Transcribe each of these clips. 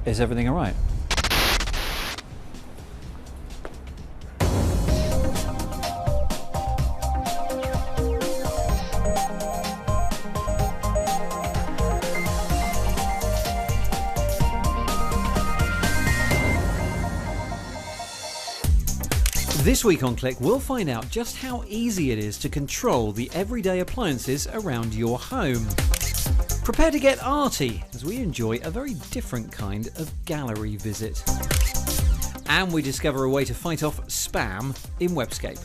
Is everything all right? This week on Click, we'll find out just how easy it is to control the everyday appliances around your home. Prepare to get arty as we enjoy a very different kind of gallery visit. And we discover a way to fight off spam in Webscape.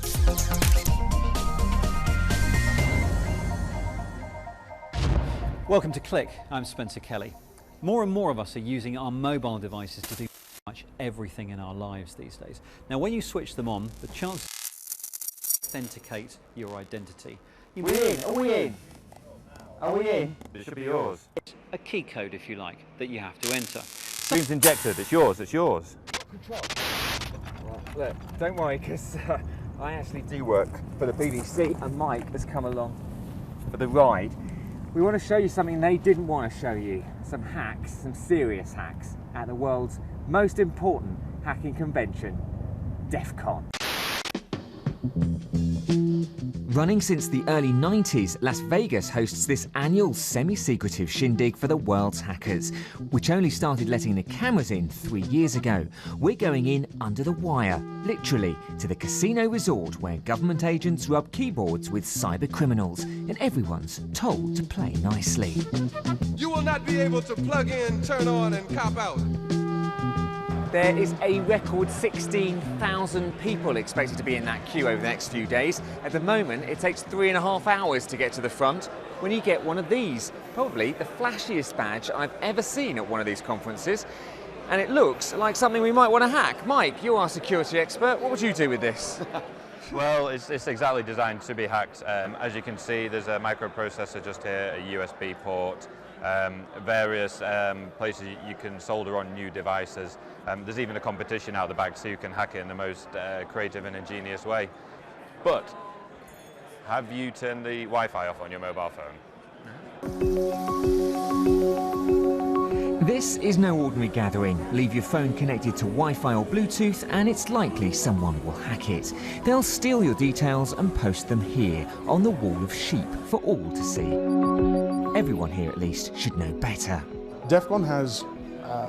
Welcome to Click, I'm Spencer Kelly. More and more of us are using our mobile devices to do much everything in our lives these days. Now when you switch them on, the chance to authenticate your identity. Are we in? Are we in? Are we in? It should be yours. A key code, if you like, that you have to enter. Screen's injected, it's yours, it's yours. Right, look, don't worry, because I actually do work for the BBC and Mike has come along for the ride. We want to show you something they didn't want to show you. Some hacks, some serious hacks at the world's most important hacking convention, DEF CON. Running since the early 90s, Las Vegas hosts this annual semi-secretive shindig for the world's hackers, which only started letting the cameras in 3 years ago. We're going in under the wire, literally, to the casino resort where government agents rub keyboards with cyber criminals, and everyone's told to play nicely. You will not be able to plug in, turn on, and cop out. There is a record 16,000 people expected to be in that queue over the next few days. At the moment, it takes 3.5 hours to get to the front when you get one of these. Probably the flashiest badge I've ever seen at one of these conferences. And it looks like something we might want to hack. Mike, you're our security expert. What would you do with this? Well, it's exactly designed to be hacked. As you can see, there's a microprocessor just here, a USB port, various places you can solder on new devices. There's even a competition out the back so you can hack it in the most creative and ingenious way. But have you turned the Wi-Fi off on your mobile phone? This is no ordinary gathering. Leave your phone connected to Wi-Fi or Bluetooth and it's likely someone will hack it. They'll steal your details and post them here, on the wall of sheep, for all to see. Everyone here at least should know better. DEF CON has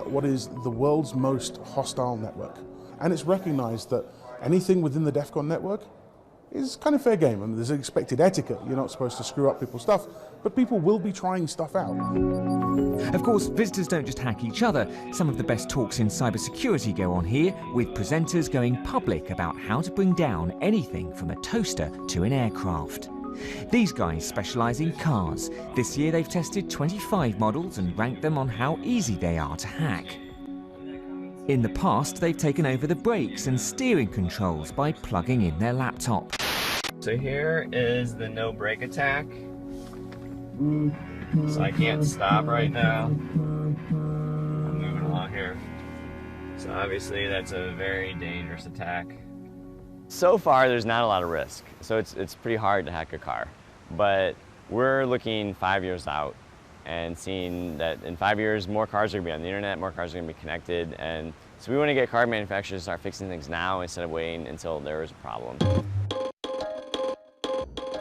what is the world's most hostile network. And it's recognized that anything within the DEF CON network is kind of fair game. I mean, there's expected etiquette. You're not supposed to screw up people's stuff, but people will be trying stuff out. Of course, visitors don't just hack each other. Some of the best talks in cybersecurity go on here, with presenters going public about how to bring down anything from a toaster to an aircraft. These guys specialise in cars. This year they've tested 25 models and ranked them on how easy they are to hack. In the past, they've taken over the brakes and steering controls by plugging in their laptop. So here is the no brake attack. So I can't stop right now. I'm moving along here. So obviously that's a very dangerous attack. So far, there's not a lot of risk, so it's pretty hard to hack a car. But we're looking 5 years out and seeing that in 5 years, more cars are going to be on the internet, more cars are going to be connected, and so we want to get car manufacturers to start fixing things now instead of waiting until there is a problem.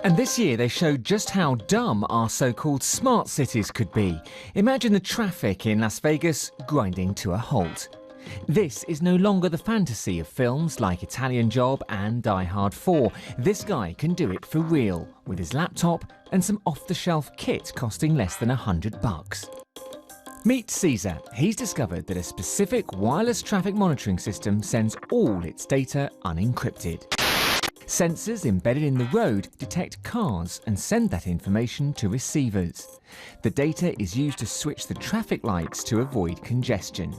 And this year they showed just how dumb our so-called smart cities could be. Imagine the traffic in Las Vegas grinding to a halt. This is no longer the fantasy of films like Italian Job and Die Hard 4. This guy can do it for real, with his laptop and some off-the-shelf kit costing less than $100. Meet Caesar. He's discovered that a specific wireless traffic monitoring system sends all its data unencrypted. Sensors embedded in the road detect cars and send that information to receivers. The data is used to switch the traffic lights to avoid congestion.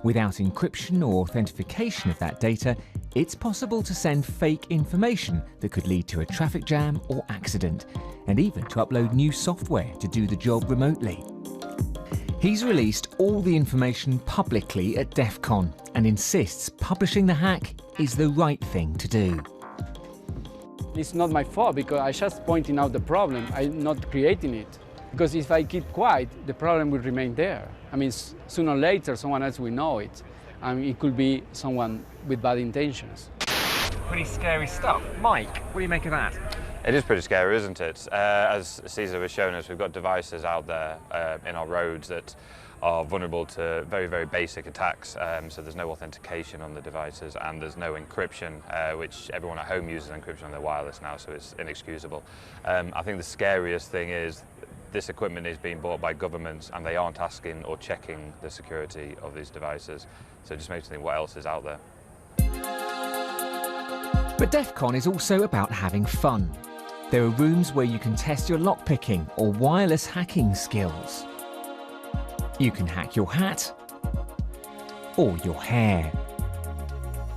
Without encryption or authentication of that data, it's possible to send fake information that could lead to a traffic jam or accident, and even to upload new software to do the job remotely. He's released all the information publicly at DEF CON and insists publishing the hack is the right thing to do. It's not my fault because I'm just pointing out the problem. I'm not creating it. Because if I keep quiet, the problem will remain there. I mean, sooner or later, someone else will know it. It could be someone with bad intentions. Pretty scary stuff. Mike, what do you make of that? It is pretty scary, isn't it? As Caesar was showing us, we've got devices out there in our roads that are vulnerable to very, very basic attacks. So there's no authentication on the devices and there's no encryption, which everyone at home uses encryption on their wireless now, so it's inexcusable. I think the scariest thing is this equipment is being bought by governments and they aren't asking or checking the security of these devices. So it just makes me think, what else is out there? But DEF CON is also about having fun. There are rooms where you can test your lockpicking or wireless hacking skills. You can hack your hat or your hair.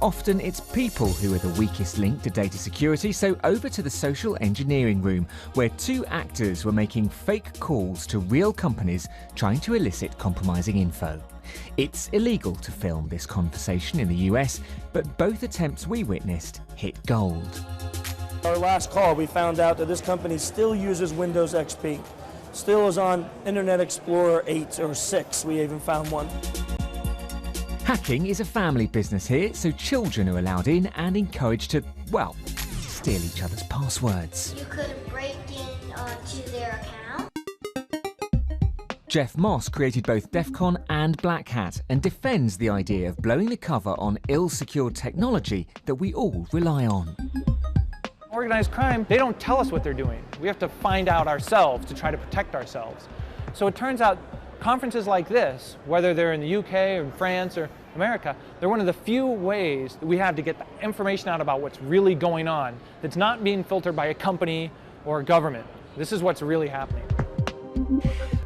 Often it's people who are the weakest link to data security, so over to the social engineering room, where two actors were making fake calls to real companies trying to elicit compromising info. It's illegal to film this conversation in the US, but both attempts we witnessed hit gold. Our last call, we found out that this company still uses Windows XP. Still is on Internet Explorer 8 or 6, we even found one. Hacking is a family business here, so children are allowed in and encouraged to, well, steal each other's passwords. You could break in to their account. Jeff Moss created both DEF CON and Black Hat and defends the idea of blowing the cover on ill-secured technology that we all rely on. Organized crime, they don't tell us what they're doing. We have to find out ourselves to try to protect ourselves. So it turns out conferences like this, whether they're in the UK or France or America, they're one of the few ways that we have to get the information out about what's really going on that's not being filtered by a company or a government. This is what's really happening.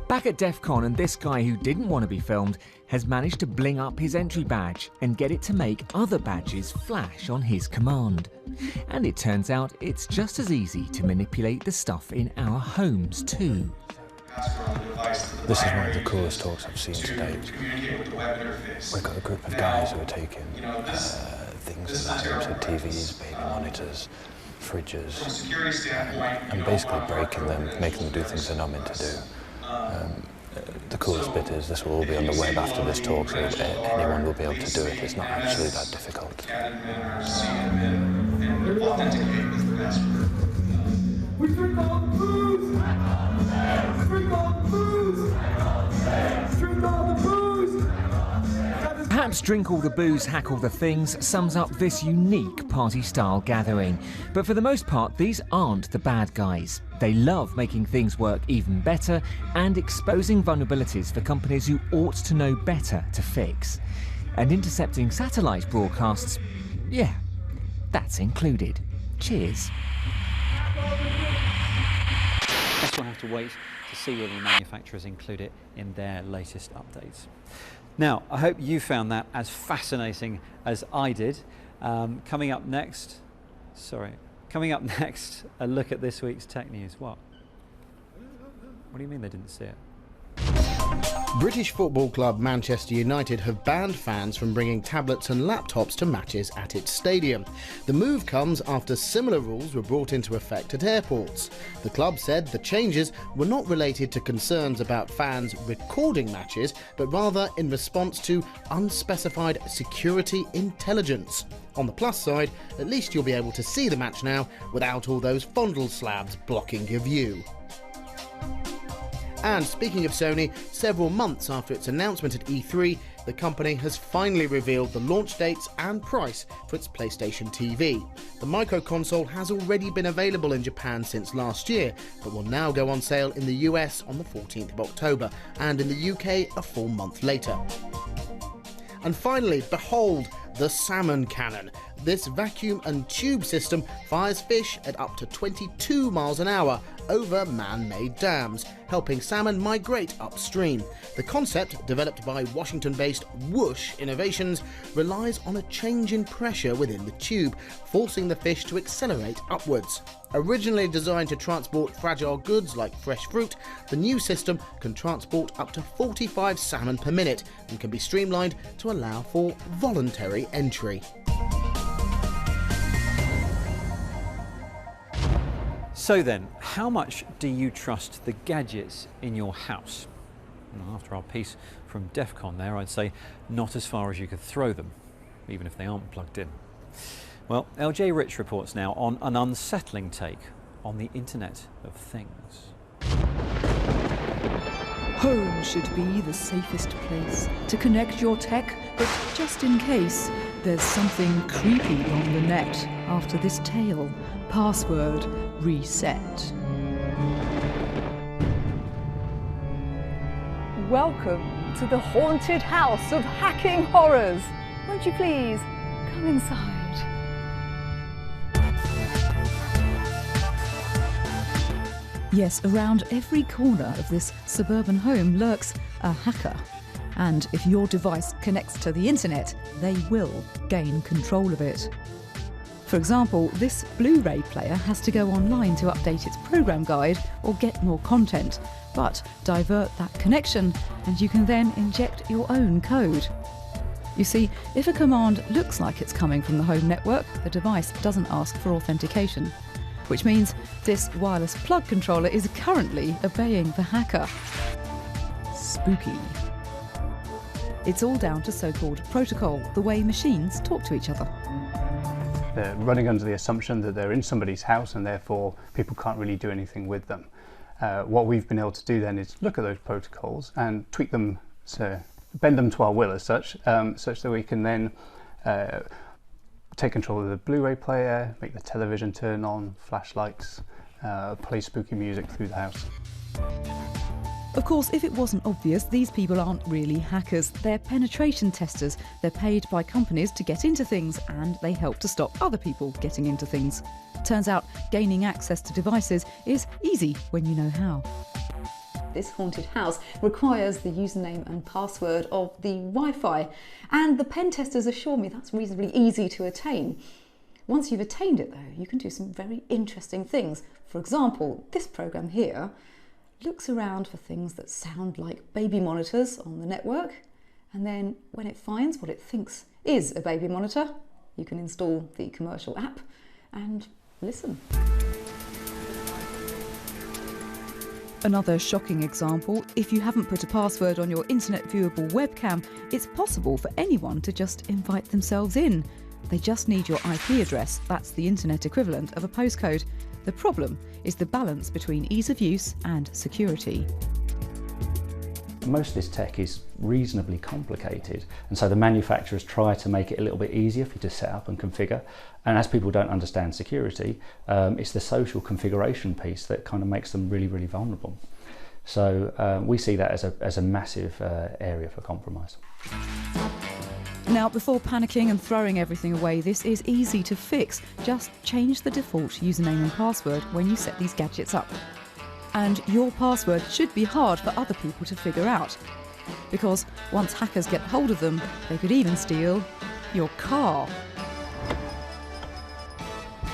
Back at DEF CON, and this guy who didn't want to be filmed has managed to bling up his entry badge and get it to make other badges flash on his command. And it turns out it's just as easy to manipulate the stuff in our homes too. This is one of the coolest talks I've seen to date. We've got a group of guys who are taking things in the homes, so TVs, baby monitors, fridges, and basically breaking them, making them do things they're not meant to do. The coolest bit is this will all be on the web after this talk, so anyone will be able to do it. It's not actually that difficult. Perhaps Drink All the Booze, Hack All the Things sums up this unique party-style gathering. But for the most part, these aren't the bad guys. They love making things work even better and exposing vulnerabilities for companies who ought to know better to fix. And intercepting satellite broadcasts, yeah, that's included. Cheers. I guess we'll have to wait to see whether the manufacturers include it in their latest updates. Now, I hope you found that as fascinating as I did. Coming up next, a look at this week's tech news. What do you mean they didn't see it? British football club Manchester United have banned fans from bringing tablets and laptops to matches at its stadium. The move comes after similar rules were brought into effect at airports. The club said the changes were not related to concerns about fans recording matches, but rather in response to unspecified security intelligence. On the plus side, at least you'll be able to see the match now without all those fondle slabs blocking your view. And speaking of Sony, several months after its announcement at E3, the company has finally revealed the launch dates and price for its PlayStation TV. The micro console has already been available in Japan since last year, but will now go on sale in the US on the 14th of October, and in the UK a full month later. And finally, behold, the salmon cannon. This vacuum and tube system fires fish at up to 22 miles an hour over man-made dams, helping salmon migrate upstream. The concept, developed by Washington-based Whoosh Innovations, relies on a change in pressure within the tube, forcing the fish to accelerate upwards. Originally designed to transport fragile goods like fresh fruit, the new system can transport up to 45 salmon per minute and can be streamlined to allow for voluntary entry. So then, how much do you trust the gadgets in your house? Well, after our piece from DEF CON there, I'd say not as far as you could throw them, even if they aren't plugged in. Well, LJ Rich reports now on an unsettling take on the Internet of Things. Home should be the safest place to connect your tech, but just in case, there's something creepy on the net after this tale. Password reset. Welcome to the haunted house of hacking horrors. Won't you please come inside? Yes, around every corner of this suburban home lurks a hacker. And if your device connects to the internet, they will gain control of it. For example, this Blu-ray player has to go online to update its program guide or get more content, but divert that connection and you can then inject your own code. You see, if a command looks like it's coming from the home network, the device doesn't ask for authentication, which means this wireless plug controller is currently obeying the hacker. Spooky. It's all down to so-called protocol, the way machines talk to each other. They're running under the assumption that they're in somebody's house and therefore people can't really do anything with them. What we've been able to do then is look at those protocols and tweak them, so bend them to our will as such, such that we can then take control of the Blu-ray player, make the television turn on, flashlights, play spooky music through the house. Of course, if it wasn't obvious, these people aren't really hackers. They're penetration testers. They're paid by companies to get into things, and they help to stop other people getting into things. Turns out gaining access to devices is easy when you know how. This haunted house requires the username and password of the Wi-Fi, and the pen testers assure me that's reasonably easy to attain. Once you've attained it though, you can do some very interesting things. For example, this program here looks around for things that sound like baby monitors on the network, and then when it finds what it thinks is a baby monitor, you can install the commercial app and listen. Another shocking example, if you haven't put a password on your internet viewable webcam, it's possible for anyone to just invite themselves in. They just need your IP address, that's the internet equivalent of a postcode. The problem is the balance between ease of use and security. Most of this tech is reasonably complicated, and so the manufacturers try to make it a little bit easier for you to set up and configure. And as people don't understand security, it's the social configuration piece that kind of makes them really, really vulnerable. So we see that as a massive area for compromise. Now, before panicking and throwing everything away, this is easy to fix. Just change the default username and password when you set these gadgets up. And your password should be hard for other people to figure out. Because once hackers get hold of them, they could even steal your car.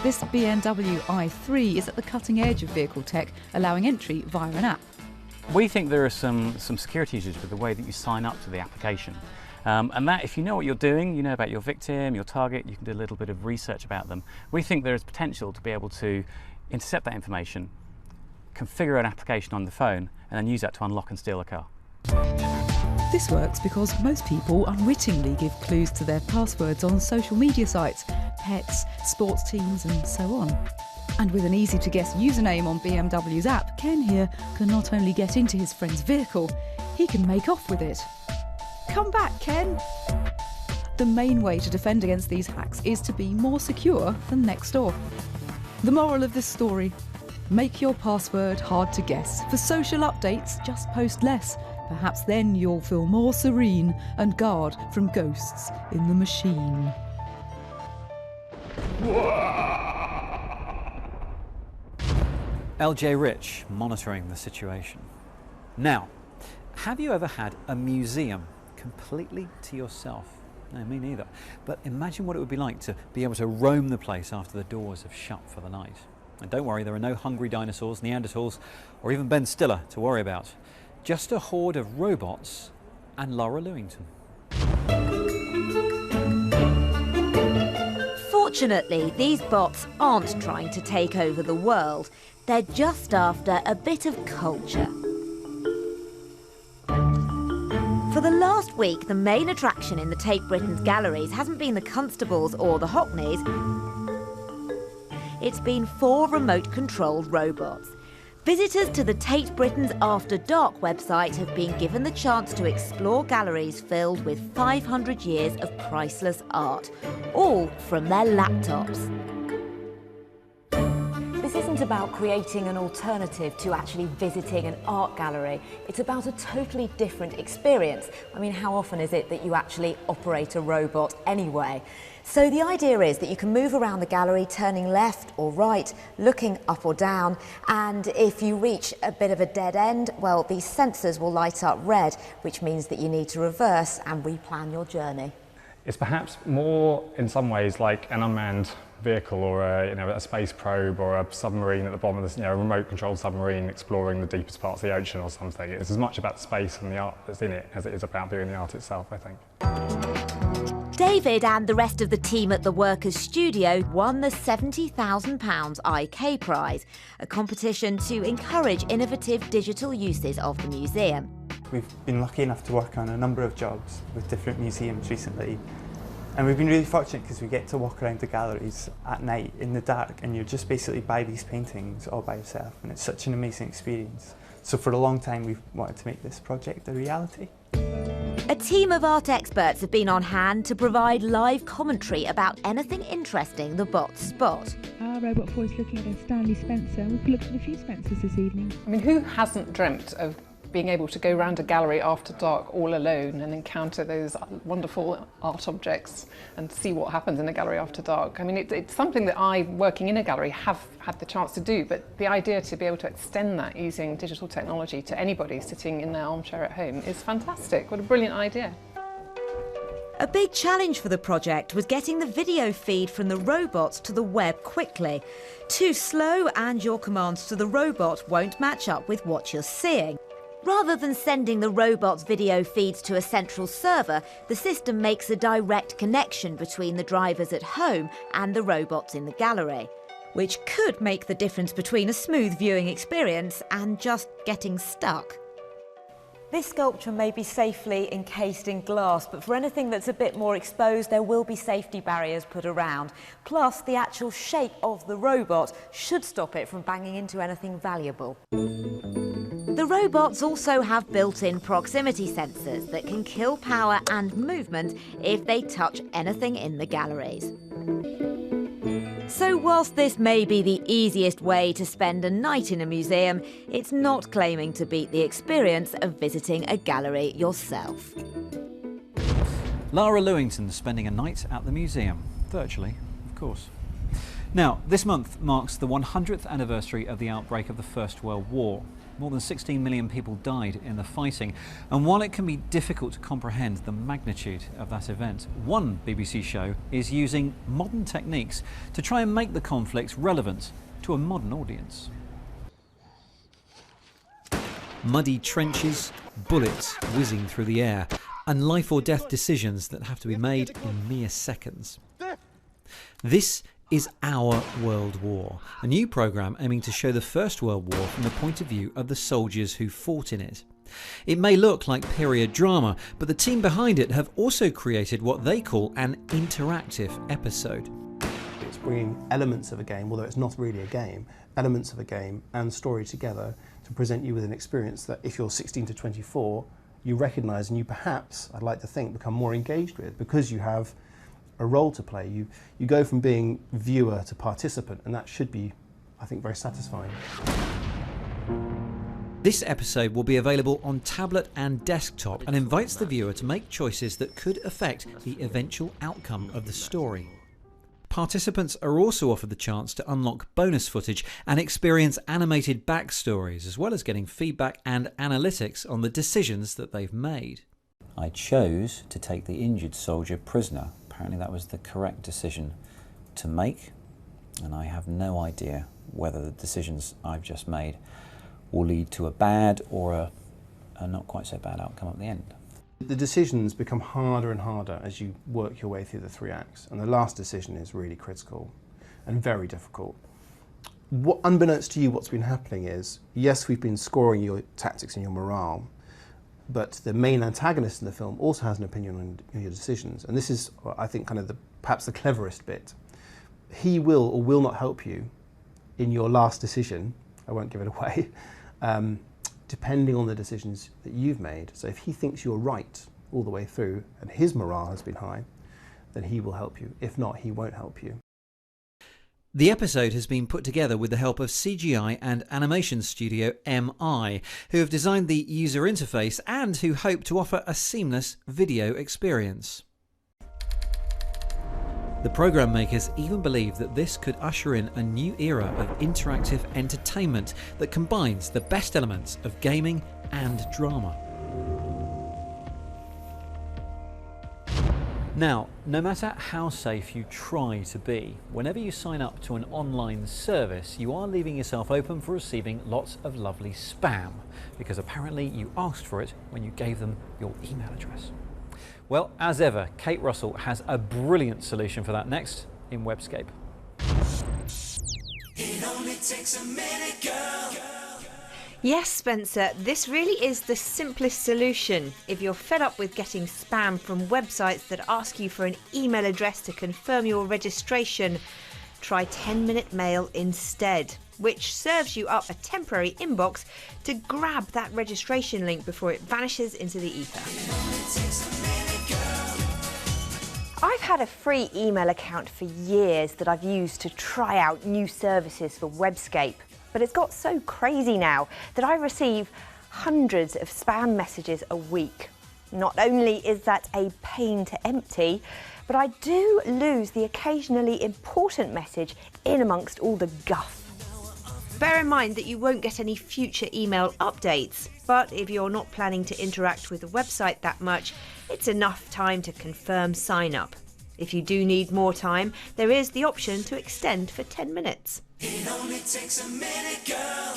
This BMW i3 is at the cutting edge of vehicle tech, allowing entry via an app. We think there are some security issues with the way that you sign up to the application. And that, if you know what you're doing, you know about your victim, your target, you can do a little bit of research about them. We think there is potential to be able to intercept that information, configure an application on the phone, and then use that to unlock and steal a car. This works because most people unwittingly give clues to their passwords on social media sites, pets, sports teams, and so on. And with an easy-to-guess username on BMW's app, Ken here can not only get into his friend's vehicle, he can make off with it. Come back, Ken! The main way to defend against these hacks is to be more secure than next door. The moral of this story: make your password hard to guess. For social updates, just post less. Perhaps then you'll feel more serene and guard from ghosts in the machine. LJ Rich monitoring the situation. Now, have you ever had a museum completely to yourself? No, me neither. But imagine what it would be like to be able to roam the place after the doors have shut for the night. And don't worry, there are no hungry dinosaurs, Neanderthals, or even Ben Stiller to worry about. Just a horde of robots and Laura Lewington. Fortunately, these bots aren't trying to take over the world. They're just after a bit of culture. For the last week, the main attraction in the Tate Britain's galleries hasn't been the Constables or the Hockneys. It's been 4 remote-controlled robots. Visitors to the Tate Britain's After Dark website have been given the chance to explore galleries filled with 500 years of priceless art, all from their laptops. This isn't about creating an alternative to actually visiting an art gallery. It's about a totally different experience. I mean, how often is it that you actually operate a robot anyway? So the idea is that you can move around the gallery, turning left or right, looking up or down, and if you reach a bit of a dead end, well, these sensors will light up red, which means that you need to reverse and replan your journey. It's perhaps more, in some ways, like an unmanned vehicle or a space probe or a submarine at the bottom of this, a remote-controlled submarine exploring the deepest parts of the ocean or something. It's as much about the space and the art that's in it as it is about doing the art itself, I think. David and the rest of the team at the Workers' Studio won the £70,000 IK Prize, a competition to encourage innovative digital uses of the museum. We've been lucky enough to work on a number of jobs with different museums recently, and we've been really fortunate because we get to walk around the galleries at night in the dark, and you're just basically by these paintings all by yourself, and it's such an amazing experience. So for a long time we've wanted to make this project a reality. A team of art experts have been on hand to provide live commentary about anything interesting the bots spot. Our robot 4 is looking at a Stanley Spencer. We've looked at a few Spencers this evening. I mean, who hasn't dreamt of being able to go round a gallery after dark all alone and encounter those wonderful art objects and see what happens in a gallery after dark? I mean, it's something that I, working in a gallery, have had the chance to do, but the idea to be able to extend that using digital technology to anybody sitting in their armchair at home is fantastic. What a brilliant idea. A big challenge for the project was getting the video feed from the robots to the web quickly. Too slow and your commands to the robot won't match up with what you're seeing. Rather than sending the robot's video feeds to a central server, the system makes a direct connection between the drivers at home and the robots in the gallery, which could make the difference between a smooth viewing experience and just getting stuck. This sculpture may be safely encased in glass, but for anything that's a bit more exposed, there will be safety barriers put around. Plus, the actual shape of the robot should stop it from banging into anything valuable. The robots also have built-in proximity sensors that can kill power and movement if they touch anything in the galleries. So whilst this may be the easiest way to spend a night in a museum, it's not claiming to beat the experience of visiting a gallery yourself. Lara Lewington spending a night at the museum, virtually, of course. Now, this month marks the 100th anniversary of the outbreak of the First World War. More than 16 million people died in the fighting, and while it can be difficult to comprehend the magnitude of that event, one BBC show is using modern techniques to try and make the conflict relevant to a modern audience. Muddy trenches, bullets whizzing through the air, and life or death decisions that have to be made in mere seconds. This is Our World War, a new programme aiming to show the First World War from the point of view of the soldiers who fought in it. It may look like period drama, but the team behind it have also created what they call an interactive episode. It's bringing elements of a game, although it's not really a game, elements of a game and story together to present you with an experience that if you're 16 to 24, you recognise and you perhaps, I'd like to think, become more engaged with because you have a role to play. You go from being viewer to participant, and that should be, I think, very satisfying. This episode will be available on tablet and desktop and invites the viewer to make choices that could affect the eventual outcome of the story. Participants are also offered the chance to unlock bonus footage and experience animated backstories, as well as getting feedback and analytics on the decisions that they've made. I chose to take the injured soldier prisoner. Apparently that was the correct decision to make, and I have no idea whether the decisions I've just made will lead to a bad or a not quite so bad outcome at the end. The decisions become harder and harder as you work your way through the 3 acts, and the last decision is really critical and very difficult. Unbeknownst to you, what's been happening is, yes, we've been scoring your tactics and your morale, but the main antagonist in the film also has an opinion on your decisions, and this is, I think, kind of perhaps the cleverest bit. He will or will not help you in your last decision, I won't give it away, depending on the decisions that you've made. So if he thinks you're right all the way through and his morale has been high, then he will help you. If not, he won't help you. The episode has been put together with the help of CGI and animation studio MI, who have designed the user interface and who hope to offer a seamless video experience. The programme makers even believe that this could usher in a new era of interactive entertainment that combines the best elements of gaming and drama. Now, no matter how safe you try to be, whenever you sign up to an online service, you are leaving yourself open for receiving lots of lovely spam, because apparently you asked for it when you gave them your email address. Well, as ever, Kate Russell has a brilliant solution for that next in Webscape. It only takes a minute, girl. Yes, Spencer, this really is the simplest solution. If you're fed up with getting spam from websites that ask you for an email address to confirm your registration, try 10-Minute Mail instead, which serves you up a temporary inbox to grab that registration link before it vanishes into the ether. I've had a free email account for years that I've used to try out new services for Webscape, but it's got so crazy now that I receive hundreds of spam messages a week. Not only is that a pain to empty, but I do lose the occasionally important message in amongst all the guff. Bear in mind that you won't get any future email updates, but if you're not planning to interact with the website that much, it's enough time to confirm sign up. If you do need more time, there is the option to extend for 10 minutes. It only takes a minute, girl.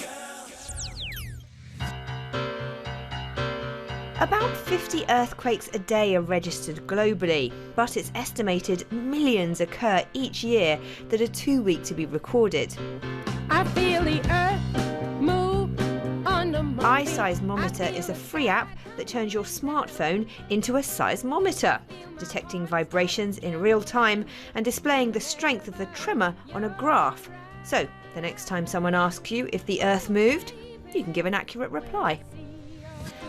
About 50 earthquakes a day are registered globally, but it's estimated millions occur each year that are too weak to be recorded. I feel the earth move under my iSeismometer is a free app that turns your smartphone into a seismometer, detecting vibrations in real time and displaying the strength of the tremor on a graph. So, the next time someone asks you if the earth moved, you can give an accurate reply.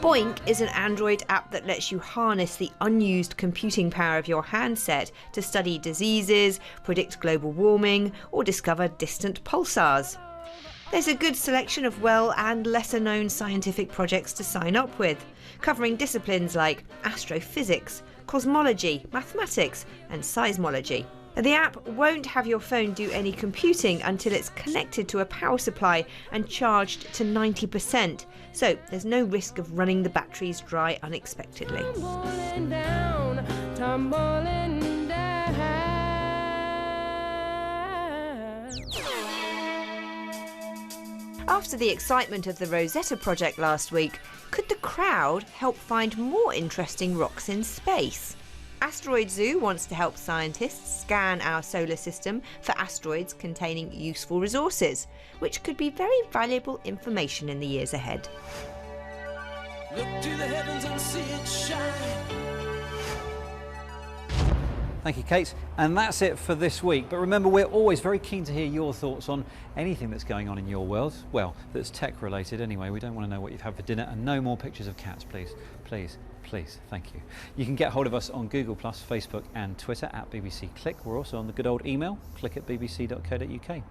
Boink is an Android app that lets you harness the unused computing power of your handset to study diseases, predict global warming, or discover distant pulsars. There's a good selection of well and lesser known scientific projects to sign up with, covering disciplines like astrophysics, cosmology, mathematics, and seismology. The app won't have your phone do any computing until it's connected to a power supply and charged to 90%, so there's no risk of running the batteries dry unexpectedly. tumbling down, tumbling down. After the excitement of the Rosetta project last week, could the crowd help find more interesting rocks in space? Asteroid Zoo wants to help scientists scan our solar system for asteroids containing useful resources, which could be very valuable information in the years ahead. Look to the heavens and see it shine. Thank you, Kate. And that's it for this week. But remember, we're always very keen to hear your thoughts on anything that's going on in your world. Well, that's tech related anyway. We don't want to know what you've had for dinner, and no more pictures of cats, please. Please, please, thank you. You can get hold of us on Google+, Facebook and Twitter at BBC Click. We're also on the good old email, click@bbc.co.uk.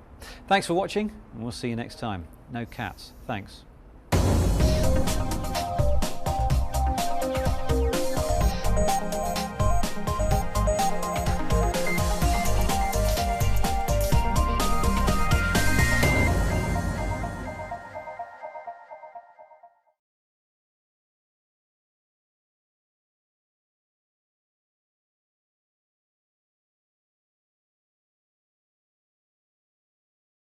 Thanks for watching, and we'll see you next time. No cats. Thanks.